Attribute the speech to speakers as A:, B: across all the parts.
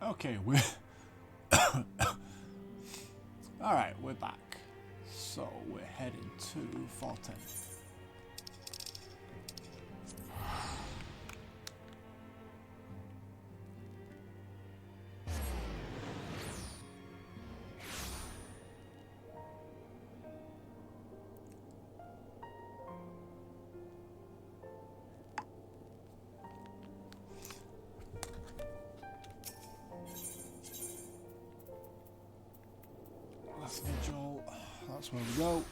A: Okay, we're... Alright, we're back. So, we're heading to Fulton. Last vigil, that's where we go.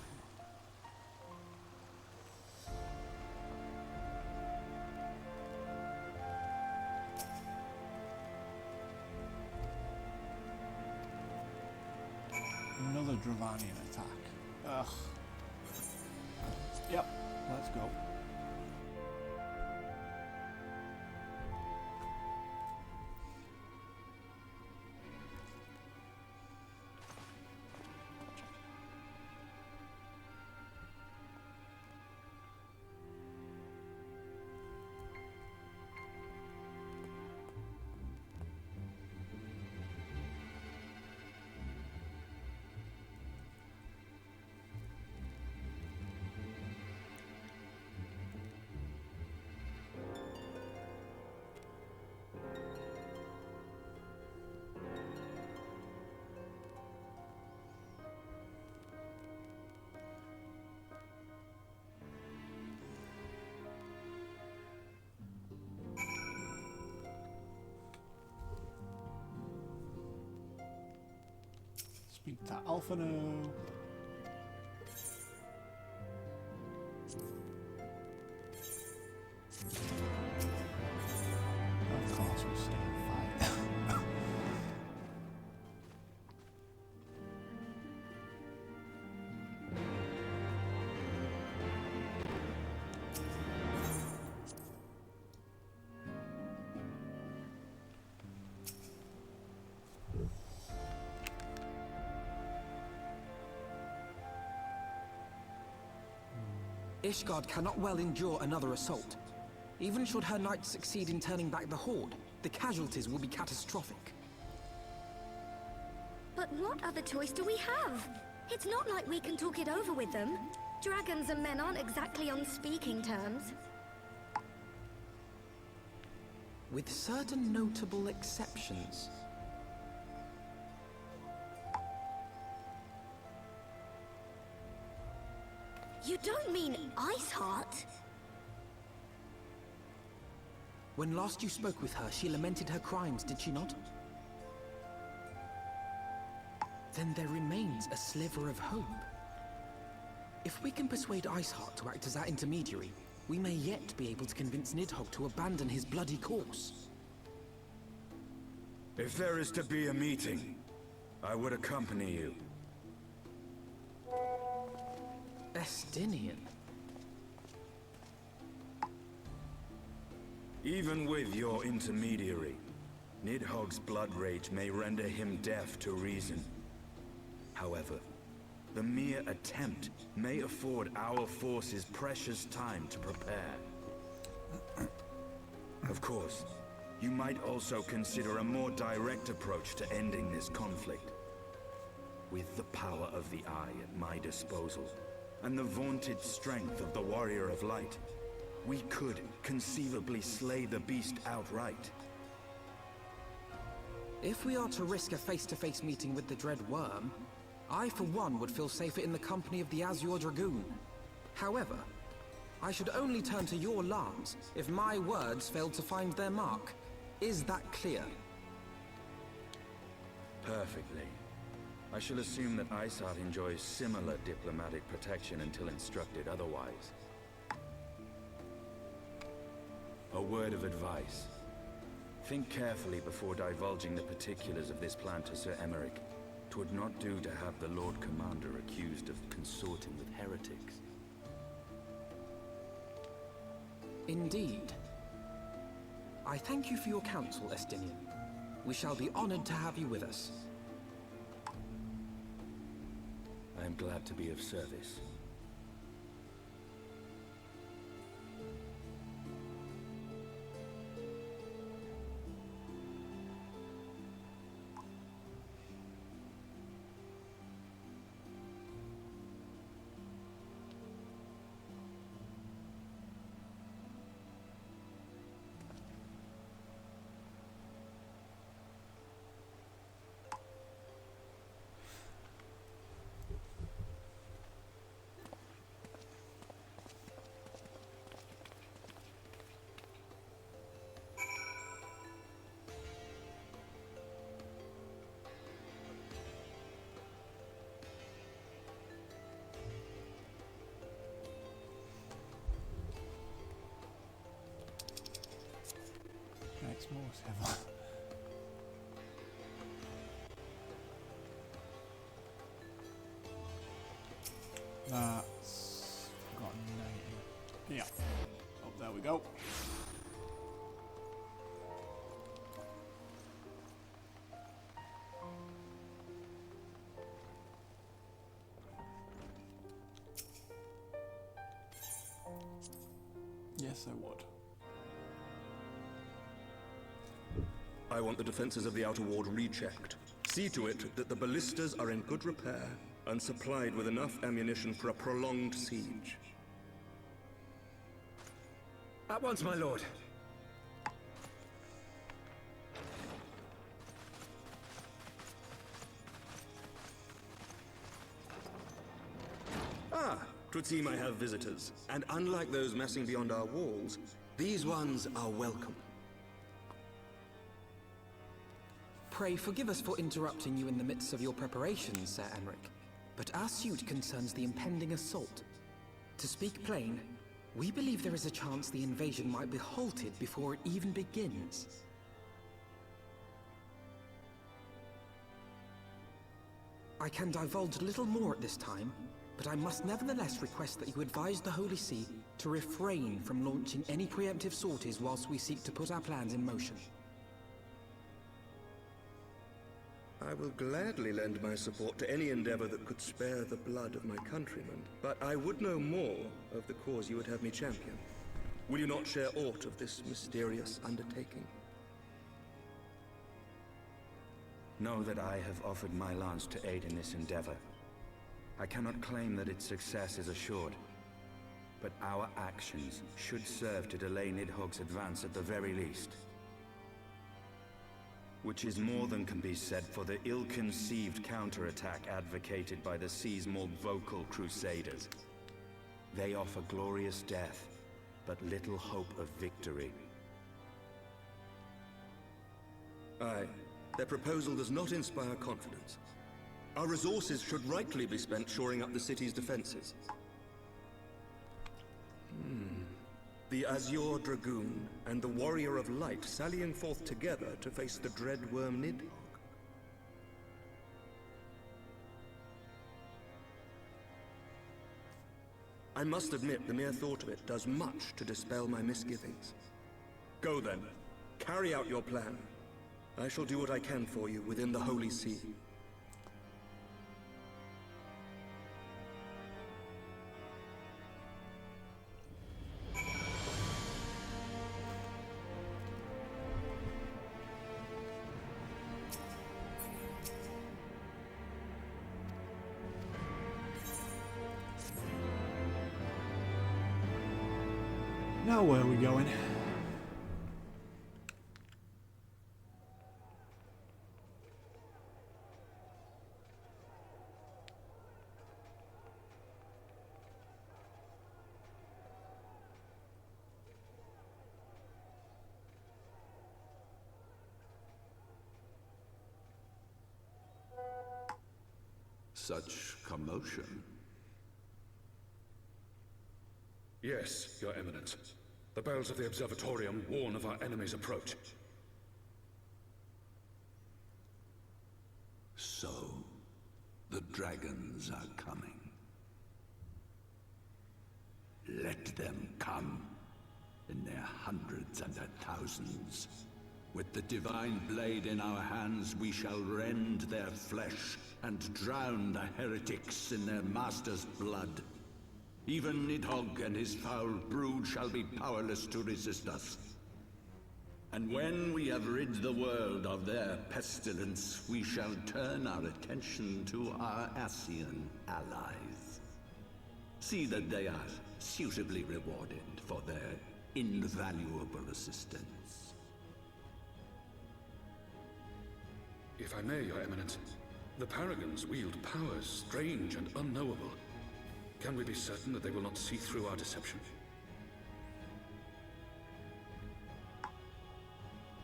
A: Another Dravanian attack. Ugh. Yep, let's go. Speak to Alphino. Of course we stay and fight.
B: Ishgard cannot well endure another assault. Even should her knights succeed in turning back the Horde, the casualties will be catastrophic.
C: But what other choice do we have? It's not like we can talk it over with them. Dragons and men aren't exactly on speaking terms.
B: With certain notable exceptions.
C: You don't mean Iceheart?
B: When last you spoke with her, she lamented her crimes, did she not? Then there remains a sliver of hope. If we can persuade Iceheart to act as our intermediary, we may yet be able to convince Nidhogg to abandon his bloody course.
D: If there is to be a meeting, I would accompany you.
B: Estinian.
D: Even with your intermediary, Nidhogg's blood rage may render him deaf to reason. However, the mere attempt may afford our forces precious time to prepare. Of course, you might also consider a more direct approach to ending this conflict. With the power of the Eye at my disposal, and the vaunted strength of the Warrior of Light, we could conceivably slay the beast outright.
B: If we are to risk a face-to-face meeting with the Dread Worm, I for one would feel safer in the company of the Azure Dragoon. However, I should only turn to your lance if my words failed to find their mark. Is that clear?
D: Perfectly. I shall assume that Iceheart enjoys similar diplomatic protection until instructed otherwise. A word of advice. Think carefully before divulging the particulars of this plan to Sir Emmerich. 'Twould not do to have the Lord Commander accused of consorting with heretics.
B: Indeed. I thank you for your counsel, Estinian. We shall be honored to have you with us.
D: I am glad to be of service.
A: Smallest ever. That's got 90. Yeah. Oh, there we go. Yes, I would.
E: I want the defenses of the outer ward rechecked. See to it that the ballistas are in good repair and supplied with enough ammunition for a prolonged siege.
B: At once, my lord.
E: Ah, 'twould seem I have visitors. And unlike those massing beyond our walls, these ones are welcome.
B: Pray forgive us for interrupting you in the midst of your preparations, Sir Emmerich. But our suit concerns the impending assault. To speak plain, we believe there is a chance the invasion might be halted before it even begins. I can divulge little more at this time, but I must nevertheless request that you advise the Holy See to refrain from launching any preemptive sorties whilst we seek to put our plans in motion.
E: I will gladly lend my support to any endeavor that could spare the blood of my countrymen, but I would know more of the cause you would have me champion. Will you not share aught of this mysterious undertaking?
D: Know that I have offered my lance to aid in this endeavor. I cannot claim that its success is assured, but our actions should serve to delay Nidhogg's advance at the very least. Which is more than can be said for the ill-conceived counterattack advocated by the sea's more vocal crusaders. They offer glorious death, but little hope of victory.
E: Aye, their proposal does not inspire confidence. Our resources should rightly be spent shoring up the city's defenses. The Azure Dragoon and the Warrior of Light sallying forth together to face the dread worm Nidhogg. I must admit the mere thought of it does much to dispel my misgivings. Go then, carry out your plan. I shall do what I can for you within the Holy See.
A: Now where are we going?
F: Such commotion.
G: Yes, Your Eminence. The bells of the Observatorium warn of our enemy's approach.
F: So, the dragons are coming. Let them come, in their hundreds and their thousands. With the divine blade in our hands, we shall rend their flesh and drown the heretics in their master's blood. Even Nidhogg and his foul brood shall be powerless to resist us. And when we have rid the world of their pestilence, we shall turn our attention to our Ascian allies. See that they are suitably rewarded for their invaluable assistance.
G: If I may, Your Eminence, the Paragons wield powers strange and unknowable. Can we be certain that they will not see through our deception?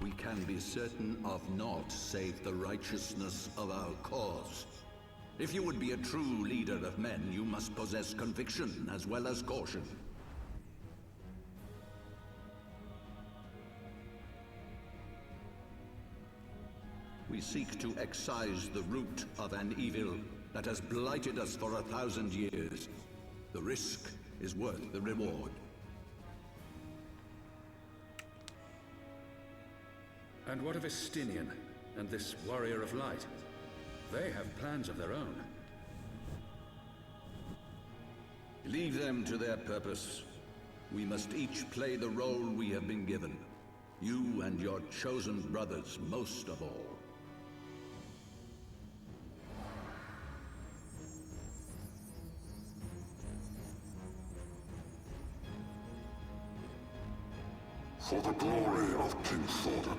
F: We can be certain of naught save the righteousness of our cause. If you would be a true leader of men, you must possess conviction as well as caution. we seek to excise the root of an evil that has blighted us for 1,000 years. The risk is worth the reward.
G: And what of Estinian and this Warrior of Light? They have plans of their own.
F: Leave them to their purpose. We must each play the role we have been given. You and your chosen brothers most of all.
H: For the glory of King Thordan.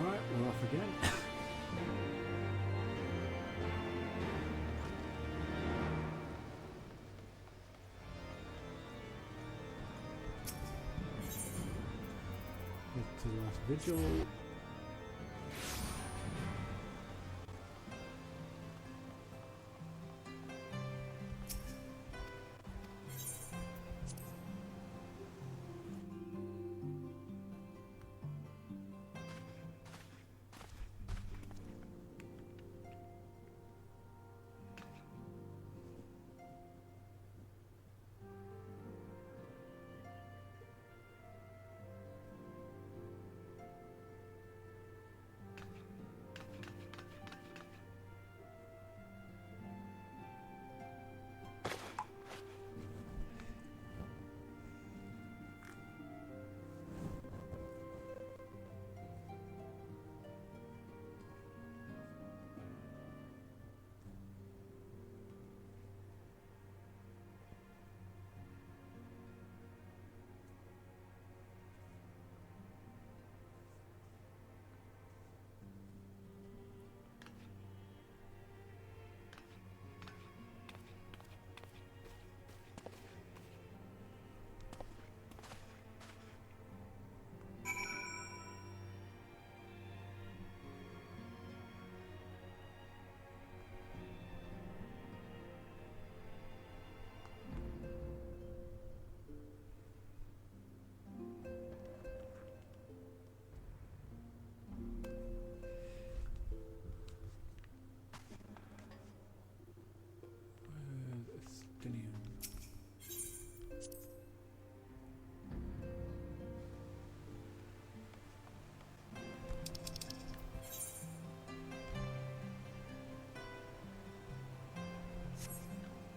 A: Alright, we're off again. Get to the last vigil.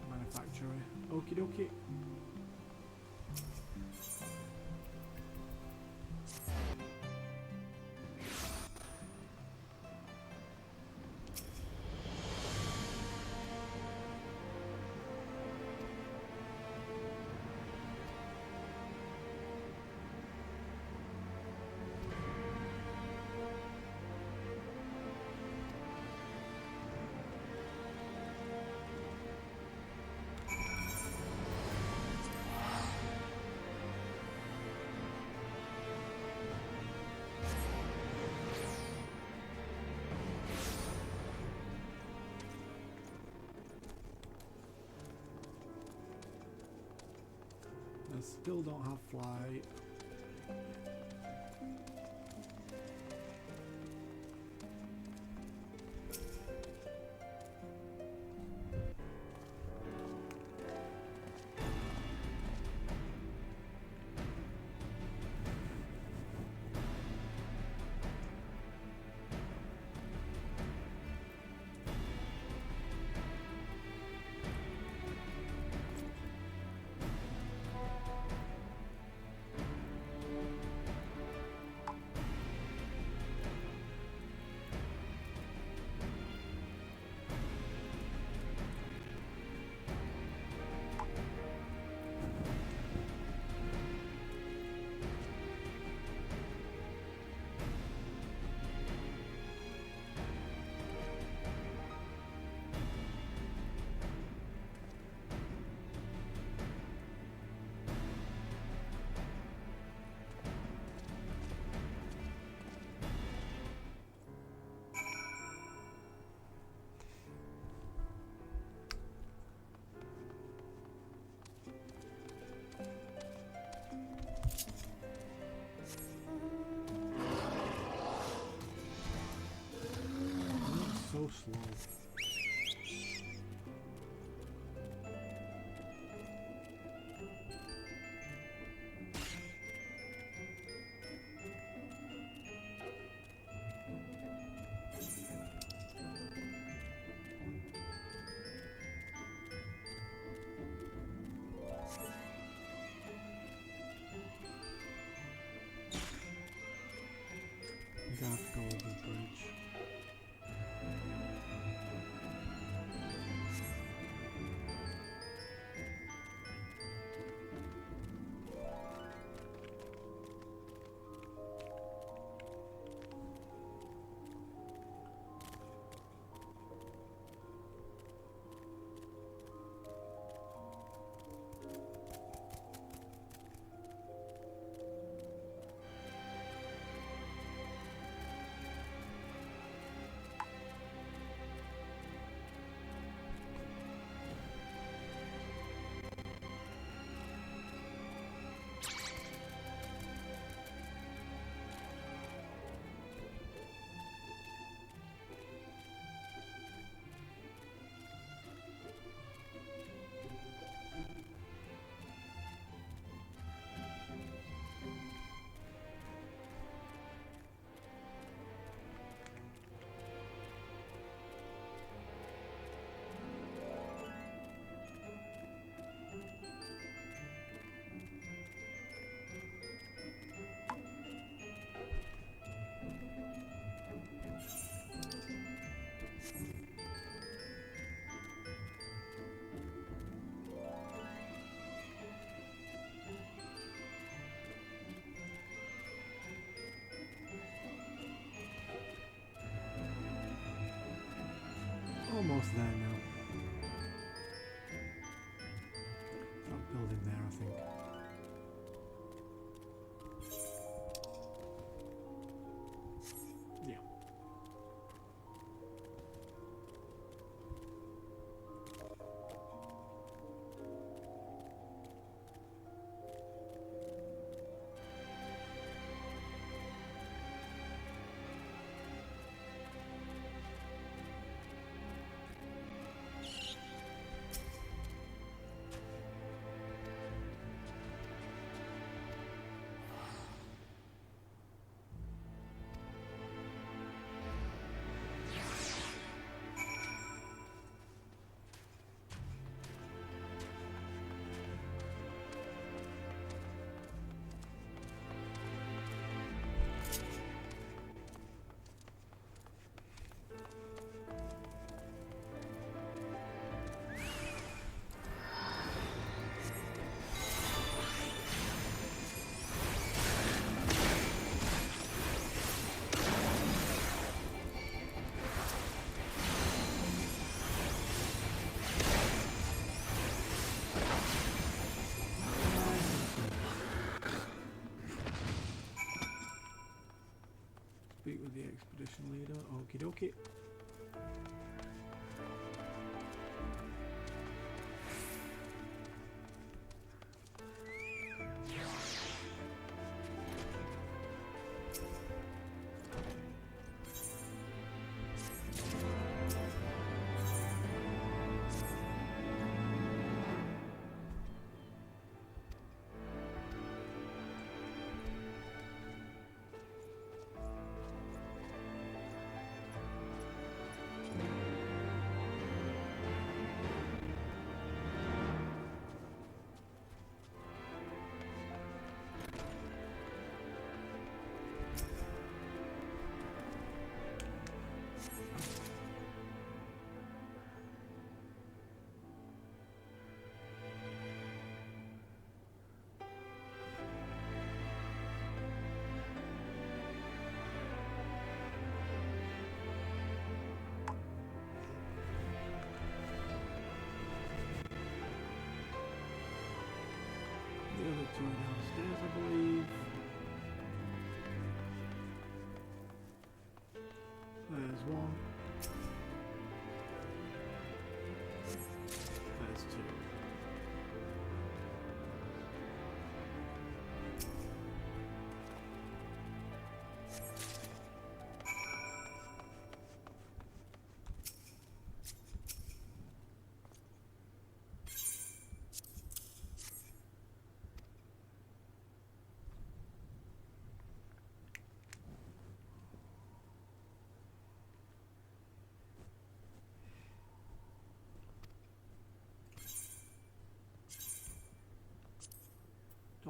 A: Manufacturer. Okie dokie. I still don't have flight. slow. That golden bridge. Almost there now. That building there, I think. Yeah. Speak with the expedition leader. Okie dokie. The other two are downstairs, I believe. There's one. There's two.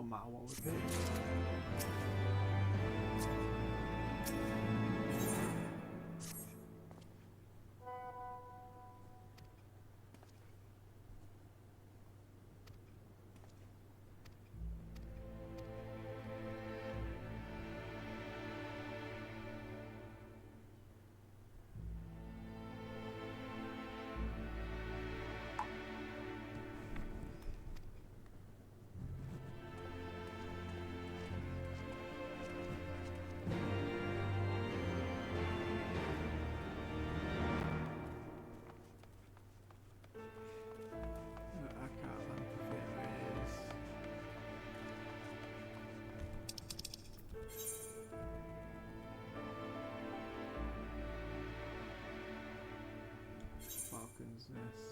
A: Don't matter what we pick. Falcon's Nest.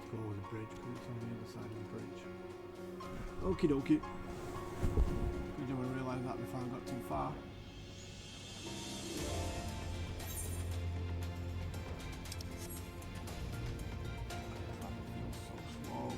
A: Go over the bridge because it's on the other side of the bridge. Okie dokie. Didn't realise that before I got too far. That feels so slow.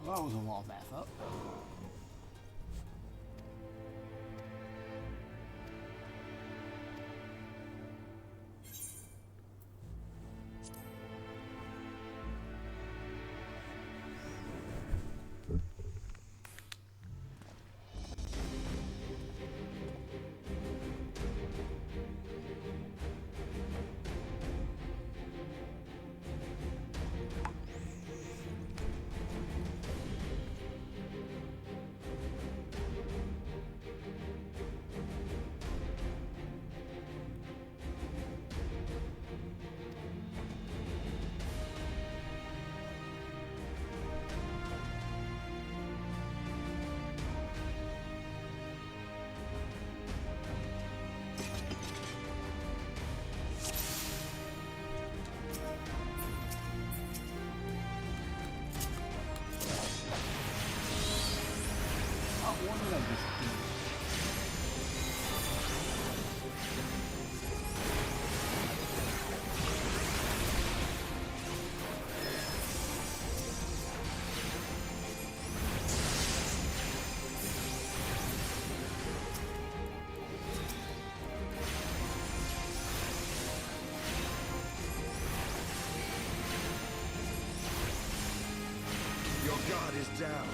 A: Well, that was a lot of effort.
D: is down.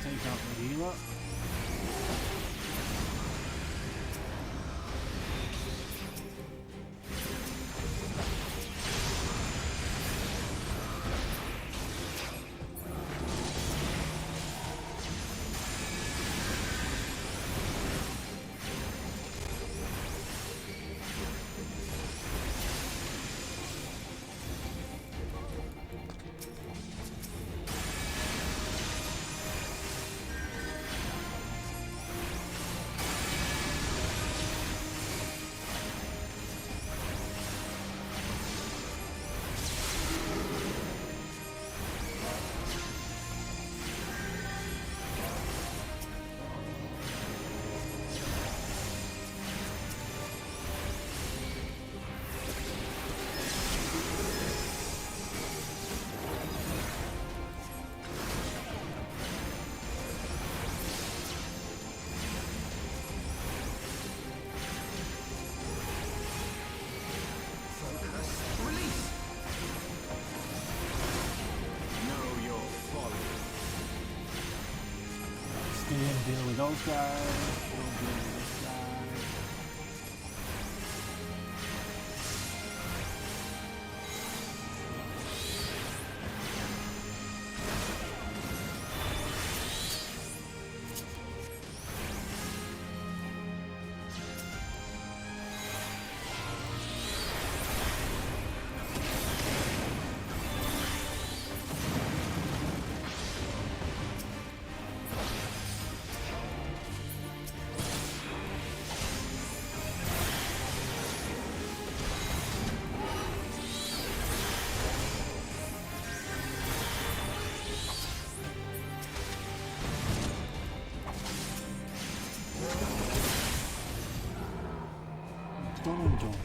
A: Take out the healer. Deal with those guys. We'll deal with this guy. Done.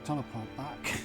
A: Teleport back.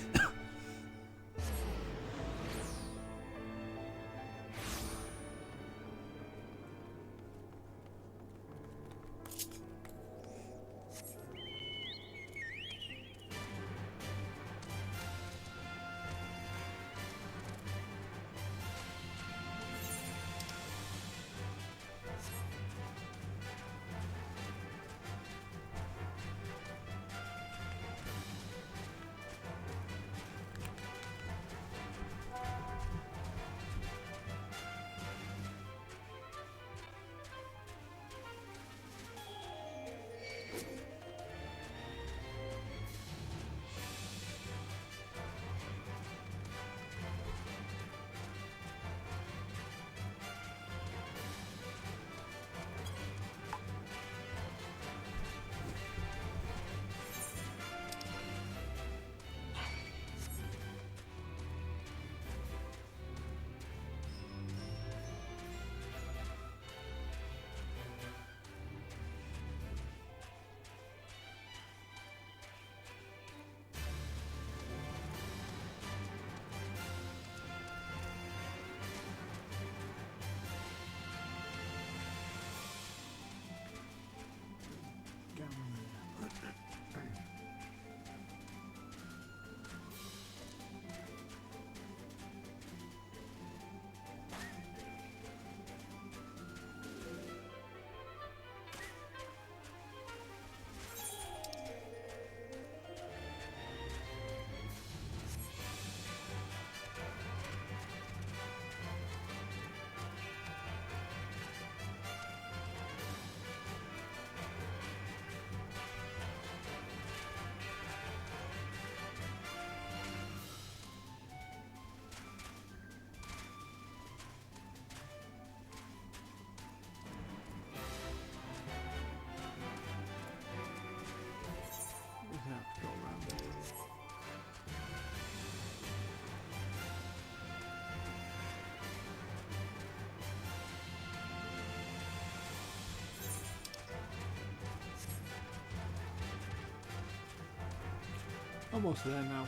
A: Almost there now.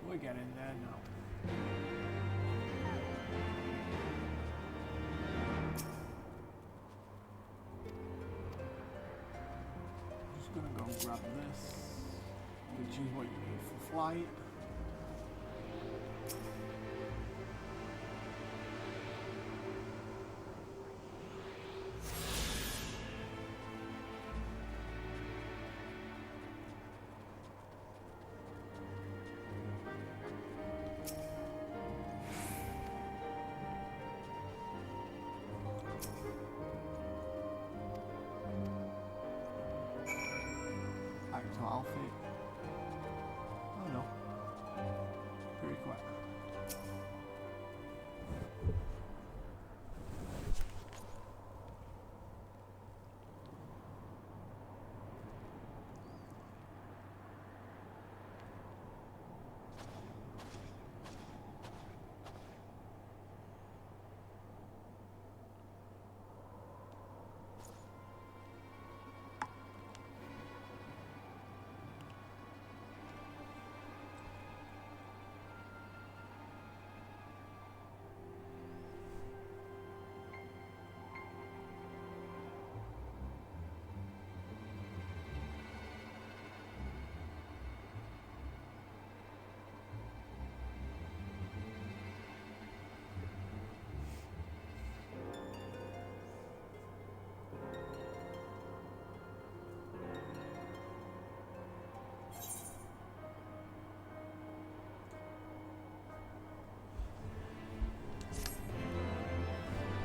A: We're getting there now. Just gonna go grab this, which is what you need for flight. To outfit. Oh no. Very quick.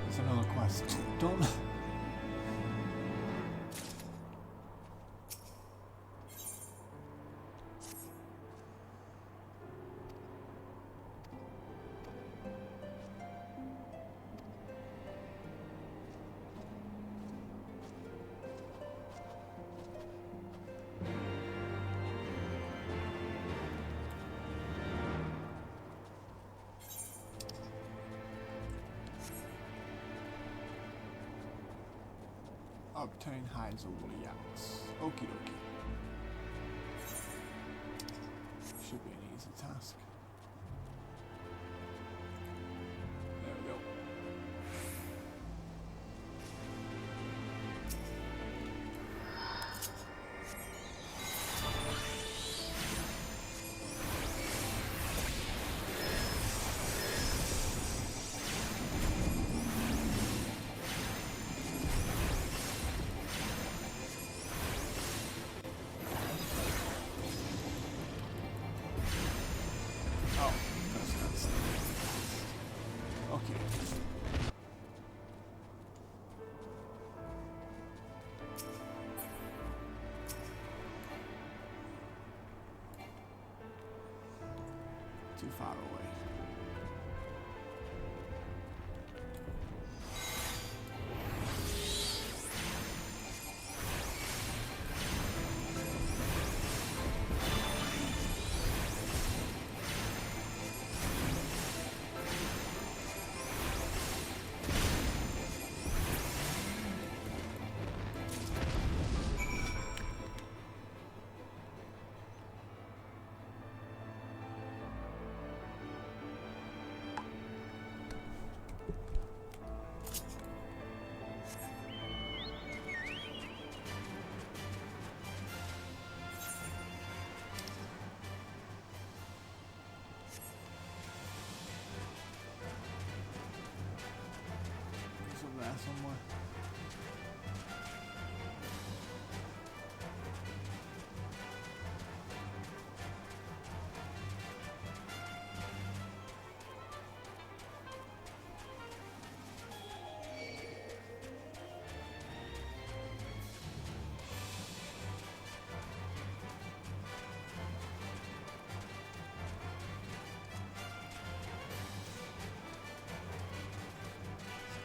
A: It's another quest done. Obtain hides of woolly yaks. Okie dokie. Should be an easy task. There we go. too far away. There somewhere.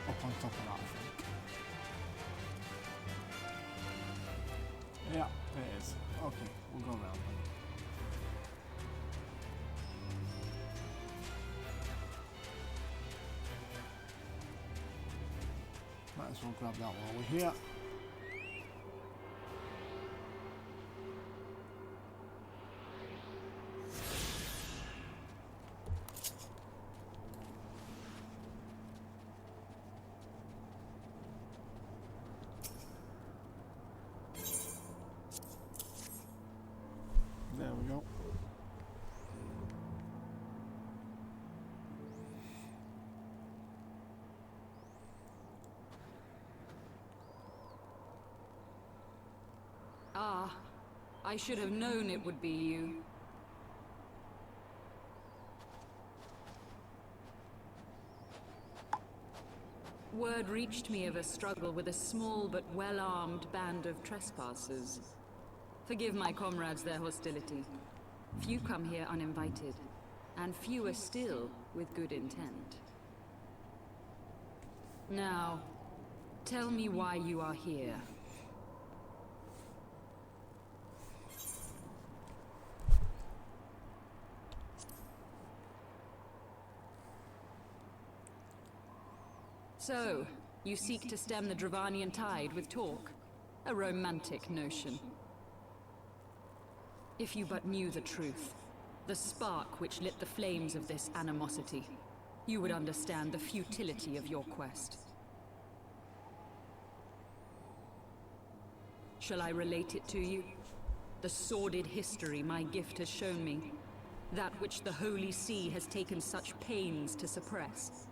A: Up on top of that, I think. Yeah, it is. Okay, we'll go around then. Might as well grab that while we're here. There we go.
I: Ah, I should have known it would be you. Word reached me of a struggle with a small but well-armed band of trespassers. Forgive my comrades their hostility. Few come here uninvited, and fewer still with good intent. Now, tell me why you are here. So, you seek to stem the Dravanian tide with talk? A romantic notion. If you but knew the truth, the spark which lit the flames of this animosity, you would understand the futility of your quest. Shall I relate it to you? The sordid history my gift has shown me. That which the Holy See has taken such pains to suppress.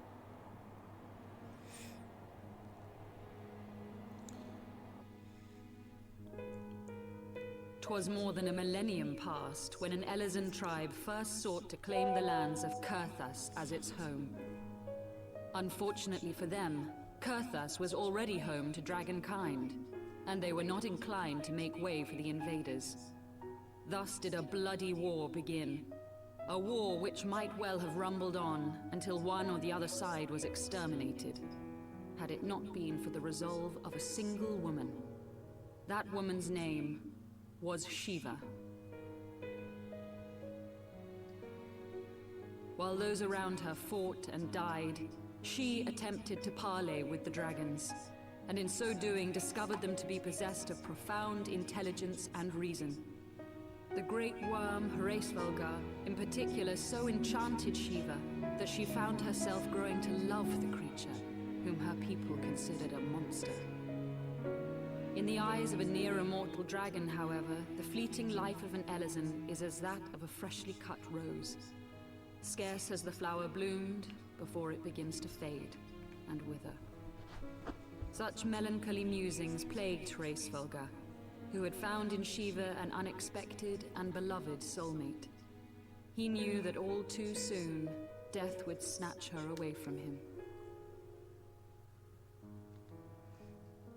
I: 'Twas more than a millennium past when an Elezen tribe first sought to claim the lands of Kurthas as its home. Unfortunately for them, Kurthas was already home to dragonkind, and they were not inclined to make way for the invaders. Thus did a bloody war begin. A war which might well have rumbled on until one or the other side was exterminated, had it not been for the resolve of a single woman. That woman's name was Shiva. While those around her fought and died, she attempted to parley with the dragons, and in so doing discovered them to be possessed of profound intelligence and reason. The great worm Heavensward in particular so enchanted Shiva that she found herself growing to love the creature, whom her people considered a monster. In the eyes of a near-immortal dragon, however, the fleeting life of an Elezen is as that of a freshly cut rose. Scarce has the flower bloomed before it begins to fade and wither. Such melancholy musings plagued Heavensward, who had found in Shiva an unexpected and beloved soulmate. He knew that all too soon, death would snatch her away from him.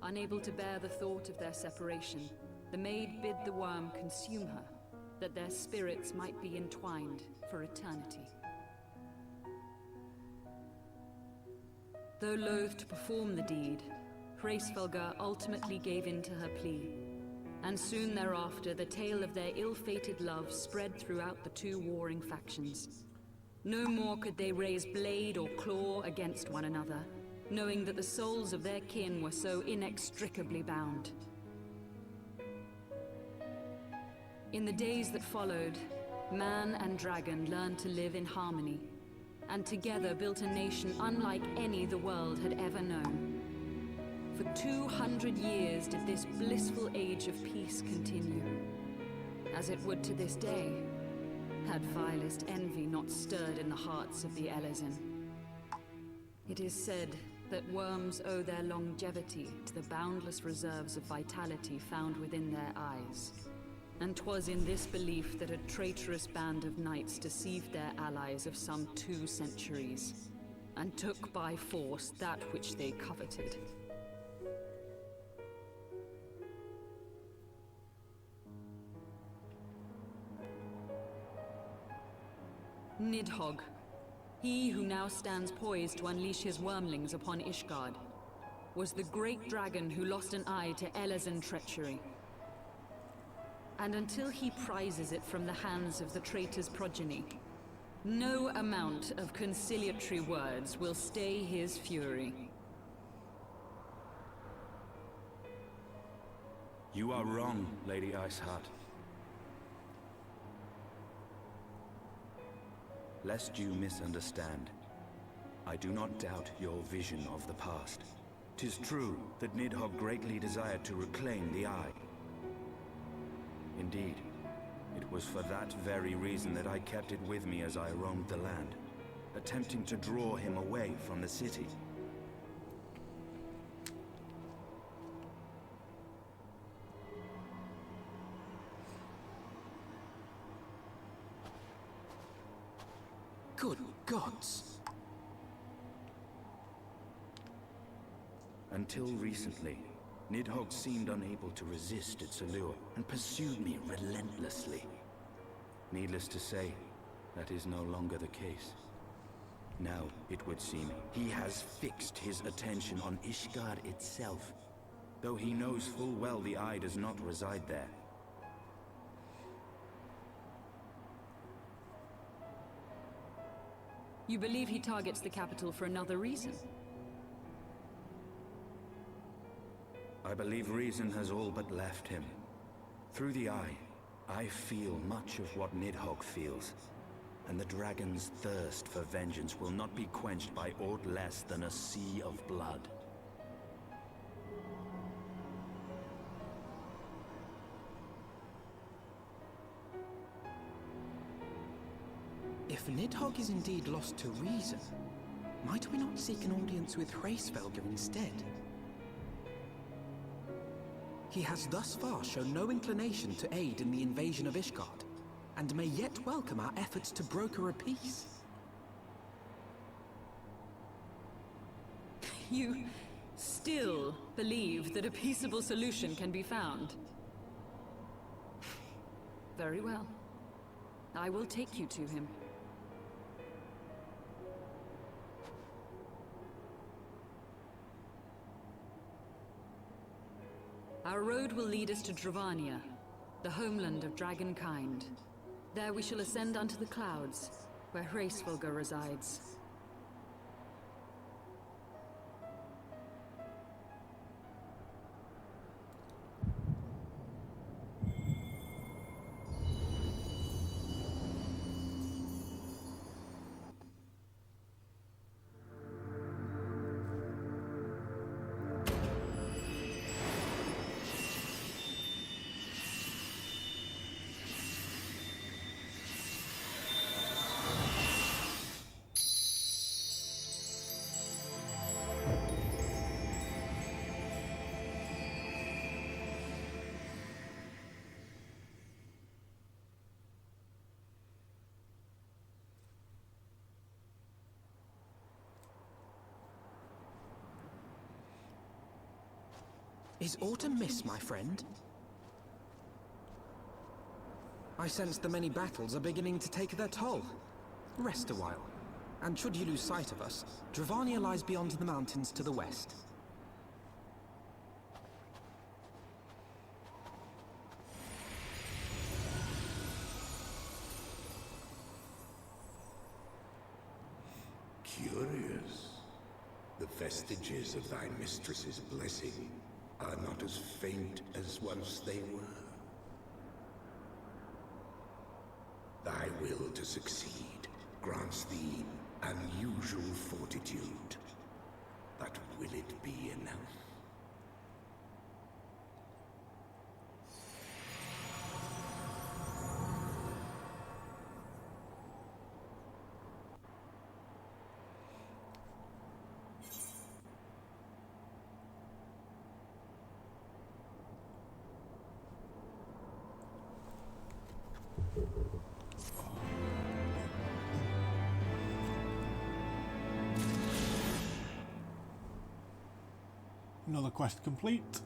I: Unable to bear the thought of their separation, the maid bid the worm consume her, that their spirits might be entwined for eternity. Though loath to perform the deed, Hraesvelgr ultimately gave in to her plea. And soon thereafter, the tale of their ill-fated love spread throughout the two warring factions. No more could they raise blade or claw against one another, knowing that the souls of their kin were so inextricably bound. In the days that followed, man and dragon learned to live in harmony, and together built a nation unlike any the world had ever known. For 200 years did this blissful age of peace continue, as it would to this day, had vilest envy not stirred in the hearts of the Elezen. It is said that worms owe their longevity to the boundless reserves of vitality found within their eyes. And 'twas in this belief that a traitorous band of knights deceived their allies of some 2 centuries, and took by force that which they coveted. Nidhogg, he who now stands poised to unleash his wormlings upon Ishgard, was the great dragon who lost an eye to Elezen treachery. And until he prizes it from the hands of the traitor's progeny, no amount of conciliatory words will stay his fury.
D: You are wrong, Lady Iceheart. Lest you misunderstand, I do not doubt your vision of the past. 'Tis true that Nidhogg greatly desired to reclaim the Eye. Indeed, it was for that very reason that I kept it with me as I roamed the land, attempting to draw him away from the city.
B: Good gods!
D: Until recently, Nidhogg seemed unable to resist its allure and pursued me relentlessly. Needless to say, that is no longer the case. Now, it would seem, he has fixed his attention on Ishgard itself, though he knows full well the Eye does not reside there.
I: You believe he targets the capital for another reason?
D: I believe reason has all but left him. Through the Eye, I feel much of what Nidhogg feels, and the dragon's thirst for vengeance will not be quenched by aught less than a sea of blood.
B: If Nidhogg is indeed lost to reason, might we not seek an audience with Hraesvelgr instead? He has thus far shown no inclination to aid in the invasion of Ishgard, and may yet welcome our efforts to broker a peace.
I: You still believe that a peaceable solution can be found? Very well. I will take you to him. Our road will lead us to Dravania, the homeland of dragonkind. There we shall ascend unto the clouds, where Hraesvelgr resides.
B: Is aught amiss, my friend? I sense the many battles are beginning to take their toll. Rest a while. And should you lose sight of us, Dravania lies beyond the mountains to the west.
H: Curious. The vestiges of thy mistress's blessing are not as faint as once they were. Thy will to succeed grants thee unusual fortitude. But will it be enough?
A: Another quest complete.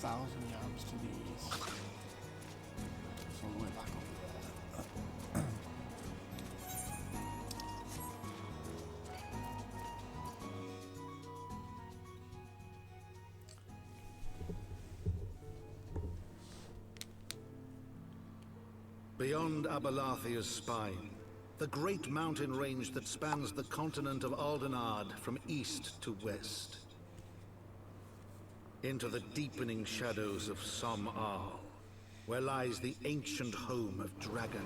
A: Thousand yards to the east. So we're back over there.
J: Beyond Abalathia's spine, the great mountain range that spans the continent of Aldenard from east to west. Into the deepening shadows of Som-Al, where lies the ancient home of dragonkind.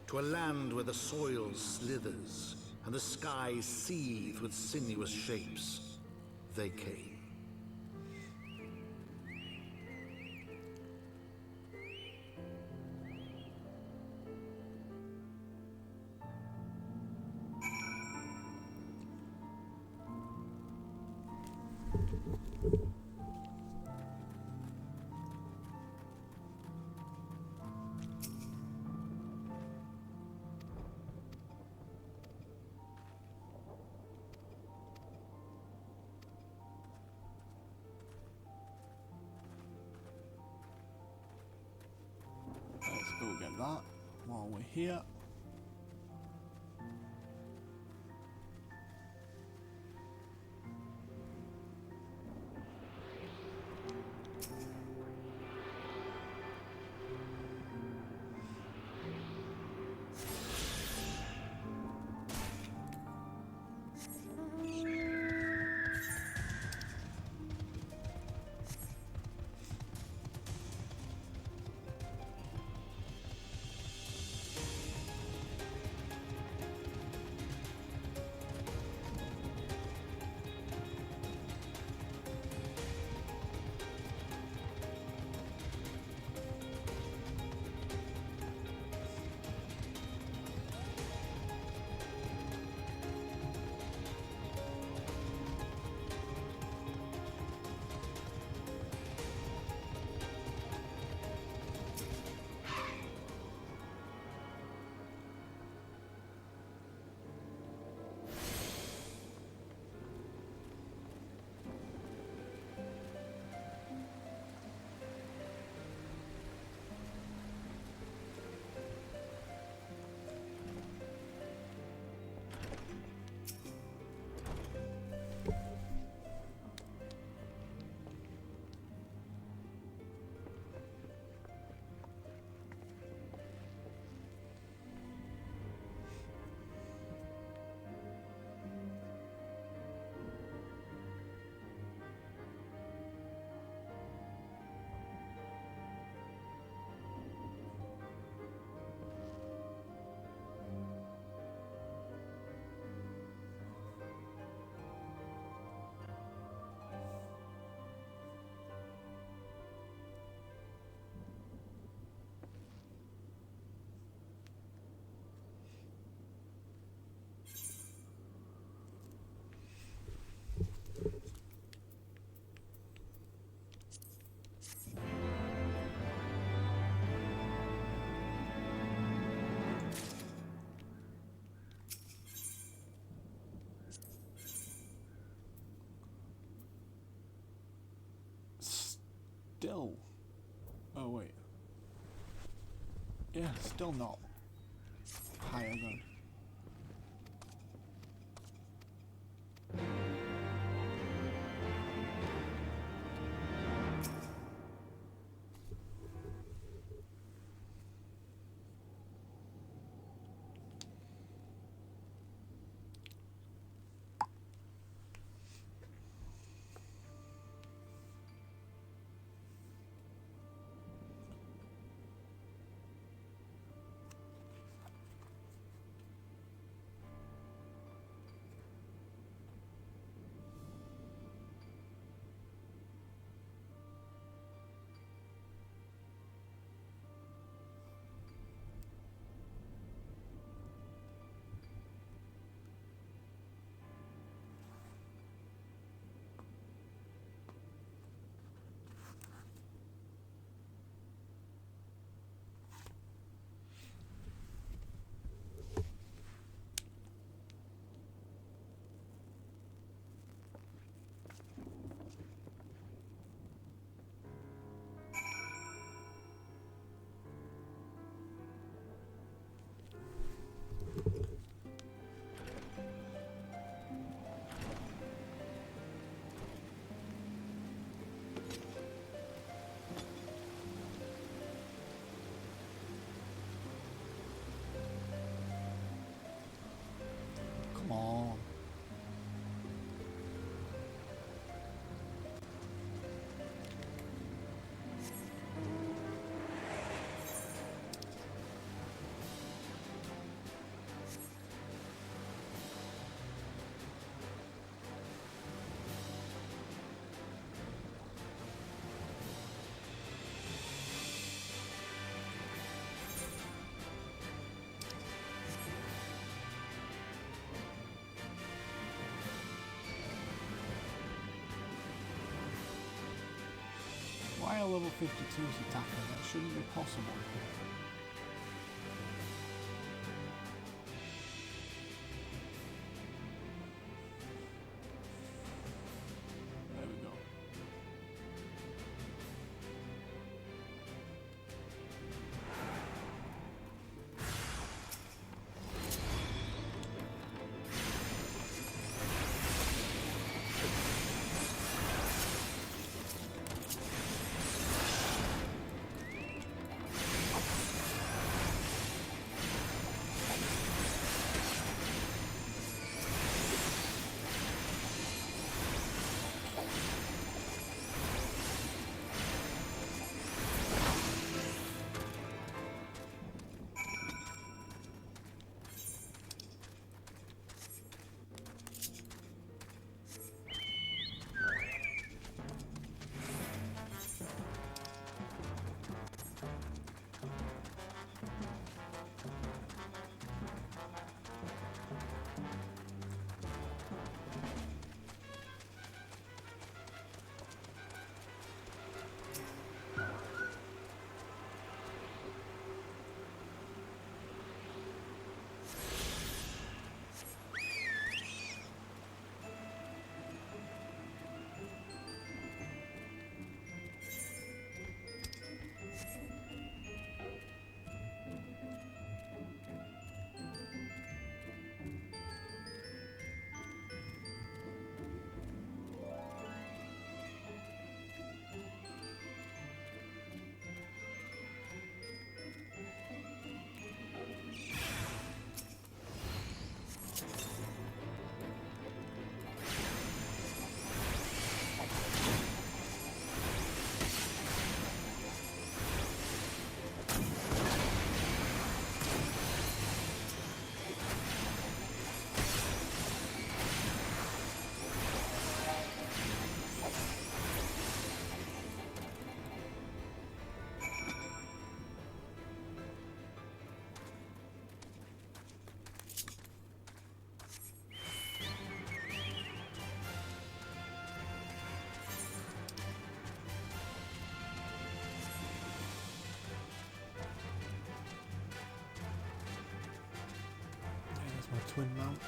J: To a land where the soil slithers and the skies seethe with sinuous shapes, they came.
A: Let's go get that while we're here. Yeah, still not higher than. Come on. Why a level 52's attacker? That shouldn't be possible. There we go. My twin mount.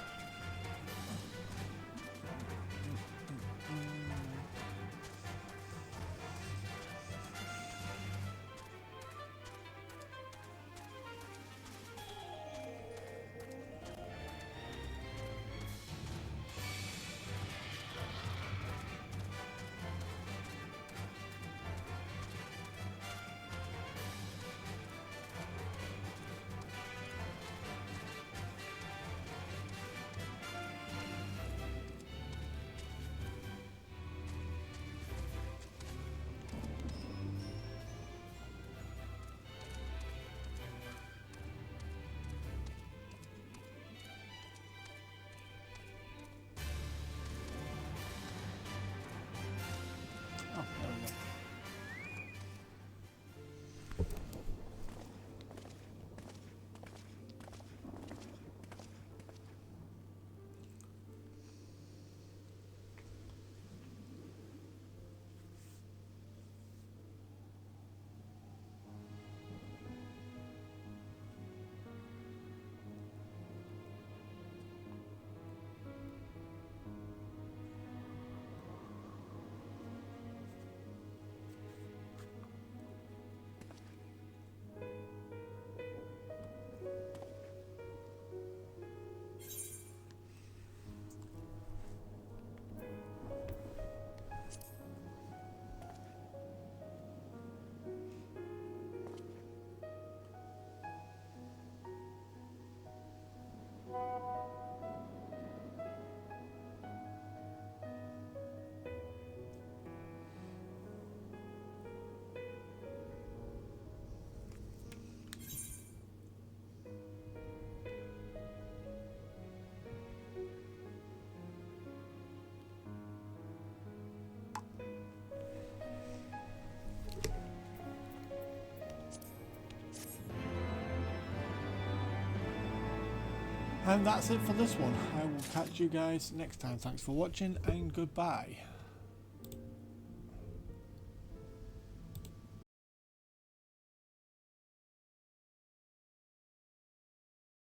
A: And that's it for this one. I will catch you guys next time. Thanks for watching and goodbye.